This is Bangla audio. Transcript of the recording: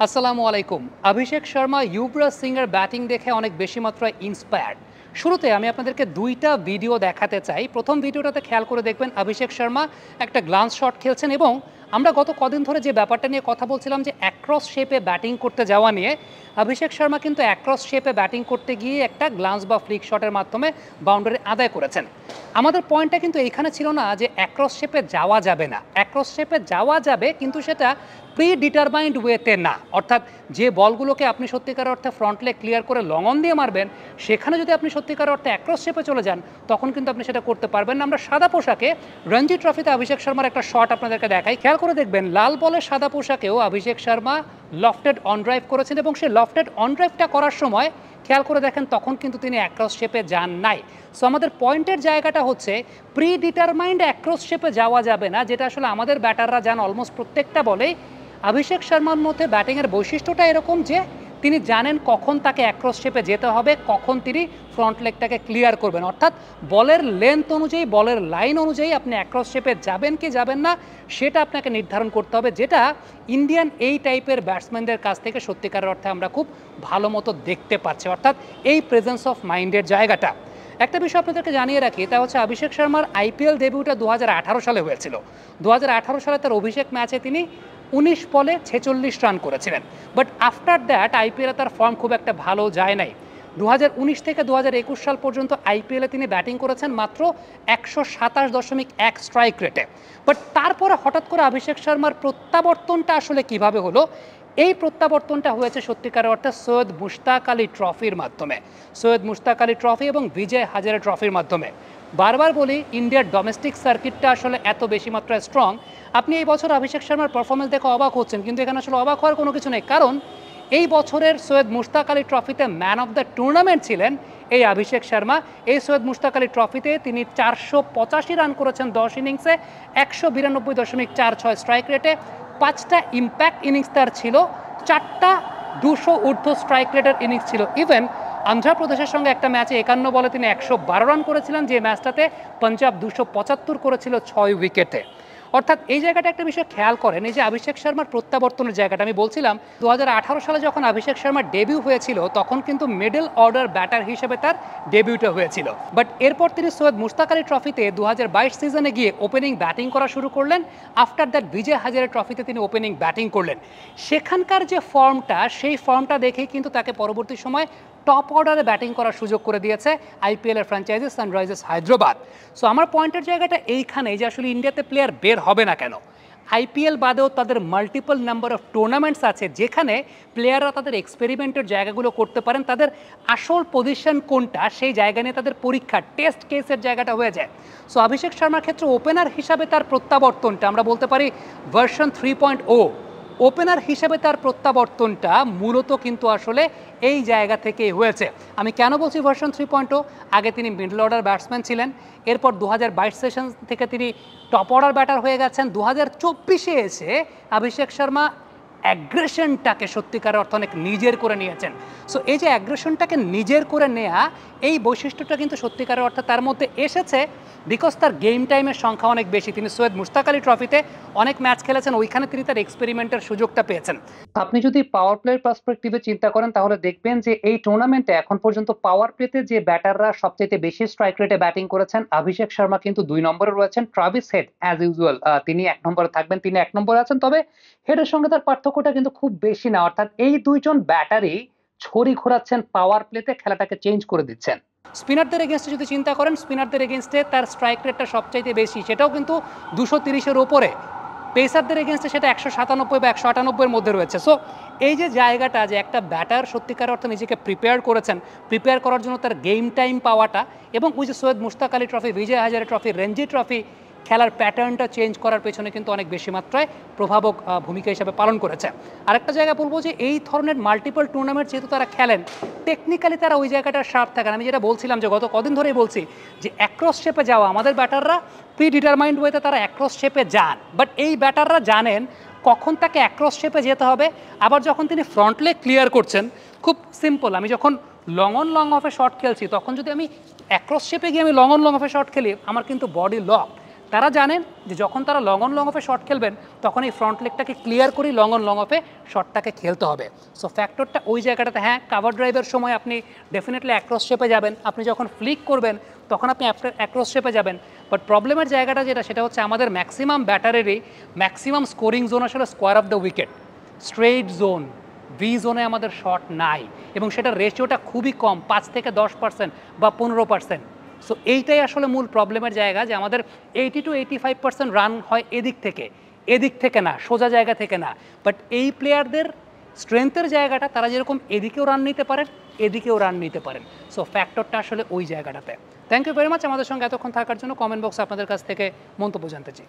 আসসালামু আলাইকুম। অভিষেক শর্মা, ইউবরাজ সিংয়ের ব্যাটিং দেখে অনেক বেশি মাত্রায় ইন্সপায়ার্ড। শুরুতে আমি আপনাদেরকে দুইটা ভিডিও দেখাতে চাই। প্রথম ভিডিওটাতে খেয়াল করে দেখবেন অভিষেক শর্মা একটা গ্লান্স শট খেলছেন এবং আমরা গত কদিন ধরে যে ব্যাপারটা নিয়ে কথা বলছিলাম যে অ্যাক্রস শেপে ব্যাটিং করতে যাওয়া নিয়ে, অভিষেক শর্মা কিন্তু অ্যাক্রস শেপে ব্যাটিং করতে গিয়ে একটা গ্লান্স বা ফ্লিক শটের মাধ্যমে বাউন্ডারি আদায় করেছেন। আমাদের পয়েন্টটা কিন্তু এইখানে ছিল না যে অ্যাক্রস শেপে যাওয়া যাবে না, অ্যাক্রস শেপে যাওয়া যাবে কিন্তু সেটা প্রি ডিটারমাইন্ড ওয়েতে না। অর্থাৎ যে বলগুলোকে আপনি সত্যিকার অর্থে ফ্রন্ট লেগ ক্লিয়ার করে লং অন দিয়ে মারবেন, সেখানে যদি আপনি সত্যিকার অর্থে অ্যাক্রস শেপে চলে যান, তখন কিন্তু আপনি সেটা করতে পারবেন না। আমরা সাদা পোশাকে রঞ্জি ট্রফিতে অভিষেক শর্মার একটা শট আপনাদেরকে দেখাই, খেয়াল করে দেখবেন লাল বলের সাদা পোশাকেও Abhishek Sharma lofted on drive করেছেন এবং সেই লফটেড অন ড্রাইভটা করার সময় খেয়াল করে দেখেন তখন কিন্তু তিনি অ্যাক্রস শেপে যান নাই। সো আমাদের পয়েন্টের জায়গাটা হচ্ছে প্রি ডিটারমাইন্ড অ্যাক্রস শেপে যাওয়া যাবে না, যেটা আসলে আমাদের ব্যাটাররা যান অলমোস্ট প্রত্যেকটা বলেই। অভিষেক শর্মার মধ্যে ব্যাটিংয়ের বৈশিষ্ট্যটা এরকম যে তিনি জানেন কখন তাকে অ্যাক্রস শেপে যেতে হবে, কখন তিনি ফ্রন্ট লেগটাকে ক্লিয়ার করবেন। অর্থাৎ বলের লেন্থ অনুযায়ী, বলের লাইন অনুযায়ী আপনি অ্যাক্রস শেপে যাবেন কি যাবেন না সেটা আপনাকে নির্ধারণ করতে হবে, যেটা ইন্ডিয়ান এই টাইপের ব্যাটসম্যানদের কাছ থেকে সত্যিকারের অর্থে আমরা খুব ভালো মতো দেখতে পাচ্ছি। অর্থাৎ এই প্রেজেন্স অফ মাইন্ডের জায়গাটা। একটা বিষয় আপনাদেরকে জানিয়ে রাখি, তা হচ্ছে অভিষেক শর্মার আইপিএল ডেবিউটা 2018 সালে হয়েছিল। 2018 সালে তার অভিষেক ম্যাচে তিনি 19 বলে 46 রান করেছিলেন। বাট আফটার দ্যাট আইপিএলে তার ফর্ম খুব একটা ভালো যায় নাই। 2019 থেকে 2021 সাল পর্যন্ত আইপিএলে তিনি ব্যাটিং করেছেন মাত্র 127.1 স্ট্রাইক রেটে। বাট তারপরে হঠাৎ করে অভিষেক শর্মার প্রত্যাবর্তনটা আসলে কিভাবে হলো? এই প্রত্যাবর্তনটা হয়েছে সত্যিকারের অর্থে সৈয়দ মুশতাক আলী ট্রফির মাধ্যমে, সৈয়দ মুশতাক আলী ট্রফি এবং বিজয় হাজারে ট্রফির মাধ্যমে। বারবার বলি, ইন্ডিয়ার ডোমেস্টিক সার্কিটটা আসলে এত বেশি মাত্রায় স্ট্রং। আপনি এই বছর অভিষেক শর্মার পারফরমেন্স দেখে অবাক হচ্ছেন, কিন্তু এখানে আসলে অবাক হওয়ার কোনো কিছু নেই, কারণ এই বছরের সৈয়দ মুশতাক আলী ট্রফিতে ম্যান অফ দ্য টুর্নামেন্ট ছিলেন এই অভিষেক শর্মা। এই সৈয়দ মুশতাক আলী ট্রফিতে তিনি 485 রান করেছেন 10 ইনিংসে, 192.46 স্ট্রাইক রেটে। 5টা ইম্প্যাক্ট ইনিংস তার ছিল, 4টা 200 ঊর্ধ্ব স্ট্রাইক রেটের ইনিংস ছিল। ইভেন অন্ধ্রপ্রদেশের সঙ্গে একটা ম্যাচে 51 বলে তিনি 112 রান করেছিলেন, যে ম্যাচটাতে পাঞ্জাব 275 করেছিল 6 উইকেটে। অর্থাৎ এই জায়গাটা একটা বিষয় খেয়াল করেন, এই যে অভিষেক শর্মার প্রত্যাবর্তনের জায়গাটা আমি বলছিলাম 2018 সালে যখন অভিষেক শর্মার ডেবিউ হয়েছিল তখন কিন্তু মিডল অর্ডার ব্যাটার হিসেবে তার ডেবিউটা হয়েছিল। বাট এরপর তিনি সৈয়দ মুশতাক আলী ট্রফিতে 2022 সিজনে গিয়ে ওপেনিং ব্যাটিং করা শুরু করলেন। আফটার দ্যাট বিজয় হাজারে ট্রফিতে তিনি ওপেনিং ব্যাটিং করলেন। সেখানকার যে ফর্মটা, সেই ফর্মটা দেখেই কিন্তু তাকে পরবর্তী সময় টপ অর্ডারে ব্যাটিং করার সুযোগ করে দিয়েছে আইপিএলের ফ্র্যাঞ্চাইজি সানরাইজার্স হায়দ্রাবাদ। সো আমার পয়েন্টের জায়গাটা এইখানে যে আসলে ইন্ডিয়াতে প্লেয়ার বের হবে না কেন। আইপিএল বাদেও তাদের মাল্টিপল নাম্বার অফ টুর্নামেন্টস আছে যেখানে প্লেয়াররা তাদের এক্সপেরিমেন্টের জায়গাগুলো করতে পারেন, তাদের আসল পজিশন কোনটা সেই জায়গা নিয়ে তাদের পরীক্ষা টেস্ট কেসের জায়গাটা হয়ে যায়। সো অভিষেক শর্মার ক্ষেত্রে ওপেনার হিসাবে তার প্রত্যাবর্তনটা আমরা বলতে পারি ভার্সন 3.0। ওপেনার হিসেবে তার প্রত্যাবর্তনটা মূলত কিন্তু আসলে এই জায়গা থেকেই হয়েছে। আমি কেন বলছি ভার্সন 3.0? আগে তিনি মিডল অর্ডার ব্যাটসম্যান ছিলেন, এরপর 2022 সেশন থেকে তিনি টপ অর্ডার ব্যাটার হয়ে গেছেন। 2024-এ এসে অভিষেক শর্মা অ্যাগ্রেশনটাকে সত্যিকার অর্থ অনেক নিজের করে নিয়েছেন। সো এই যে অ্যাগ্রেশনটাকে নিজের করে নেওয়া, এই বৈশিষ্ট্যটা কিন্তু সত্যিকারের অর্থে তার মধ্যে এসেছে বিকজ তার গেম টাইমের সংখ্যা অনেক বেশি। তিনি সৈয়দ মুশতাক আলী ট্রফিতে অনেক ম্যাচ খেলেছেন, ওইখানে তিনি তার এক্সপেরিমেন্টের সুযোগটা পেয়েছেন। আপনি যদি পাওয়ার প্লের পার্সপেক্টিভে চিন্তা করেন তাহলে দেখবেন যে এই টুর্নামেন্টে এখন পর্যন্ত পাওয়ার প্লেতে যে ব্যাটাররা সবচেয়ে বেশি স্ট্রাইক রেটে ব্যাটিং করেছেন, অভিষেক শর্মা কিন্তু 2 নম্বরে রয়েছেন, ট্রাভিস হেড অ্যাজ ইউজুয়াল তিনি 1 নম্বরে থাকবেন, তিনি 1 নম্বরে আছেন। তবে হেডের সঙ্গে তার পার্থক্যটা কিন্তু খুব বেশি না, অর্থাৎ এই দুইজন ব্যাটারই ছড়ি ঘোরাচ্ছেন পাওয়ার প্লেতে, খেলাটাকে চেঞ্জ করে দিচ্ছেন। স্পিনারদের এগেনস্টে যদি চিন্তা করেন, স্পিনারদের এগেনস্টে তার স্ট্রাইক রেটটা সবচাইতে বেশি, সেটাও কিন্তু 230-এর ওপরে। পেসারদের এগেনস্টে সেটা 197 বা 198-এর মধ্যে রয়েছে। সো এই যে জায়গাটা যে একটা ব্যাটার সত্যিকার অর্থে নিজেকে প্রিপেয়ার করেছেন, প্রিপেয়ার করার জন্য তার গেম টাইম পাওয়াটা, এবং ওই যে Syed Mushtaq Ali trophy, Vijay Hazare trophy, Ranji trophy খেলার প্যাটার্নটা চেঞ্জ করার পেছনে কিন্তু অনেক বেশি মাত্রায় প্রভাবক ভূমিকা হিসাবে পালন করেছে। আরেকটা জায়গা বলবো যে এই ধরনের মাল্টিপল টুর্নামেন্ট যেহেতু তারা খেলেন, টেকনিক্যালি তারা ওই জায়গাটা শার্প থাকেন। আমি যেটা বলছিলাম যে গত কদিন ধরেই বলছি যে অ্যাক্রস শেপে যাওয়া, আমাদের ব্যাটাররা প্রি ডিটারমাইন্ড ওয়েতে তারা অ্যাক্রস শেপে যান, বাট এই ব্যাটাররা জানেন কখন তাকে অ্যাক্রস শেপে যেতে হবে। আবার যখন তিনি ফ্রন্ট লেগ ক্লিয়ার করছেন, খুব সিম্পল, আমি যখন লং অন লং অফে শট খেলছি তখন যদি আমি অ্যাক্রস শেপে গিয়ে আমি লং অন লং অফে শট খেলি, আমার কিন্তু বডি লক, তারা জানেন যে যখন তারা লং অন লং অফে শট খেলবেন তখন এই ফ্রন্ট লেগটাকে ক্লিয়ার করেই লং অন লং অফে শটটাকে খেলতে হবে। সো ফ্যাক্টরটা ওই জায়গাটাতে, হ্যাঁ কাভার ড্রাইভের সময় আপনি ডেফিনেটলি অ্যাক্রস শেপে যাবেন, আপনি যখন ফ্লিক করবেন তখন আপনি অ্যাক্রস শেপে যাবেন। বাট প্রবলেমের জায়গাটা যেটা সেটা হচ্ছে আমাদের ম্যাক্সিমাম ব্যাটারেরই ম্যাক্সিমাম স্কোরিং জোন আসলে square of the wicket, straight zone, V জোনে আমাদের শট নাই এবং সেটার রেশিওটা খুবই কম, 5 থেকে 10% বা 15%। সো এইটাই আসলে মূল প্রবলেমের জায়গা যে আমাদের 80 to 85% রান হয় এদিক থেকে না, সোজা জায়গা থেকে না। বাট এই প্লেয়ারদের স্ট্রেংথের জায়গাটা তারা যেরকম এদিকেও রান নিতে পারেন এদিকেও রান নিতে পারেন। সো ফ্যাক্টরটা আসলে ওই জায়গাটাতে। থ্যাংক ইউ ভেরি মাচ আমাদের সঙ্গে এতক্ষণ থাকার জন্য। কমেন্ট বক্সে আপনাদের কাছ থেকে মন্তব্য জানতে চাই।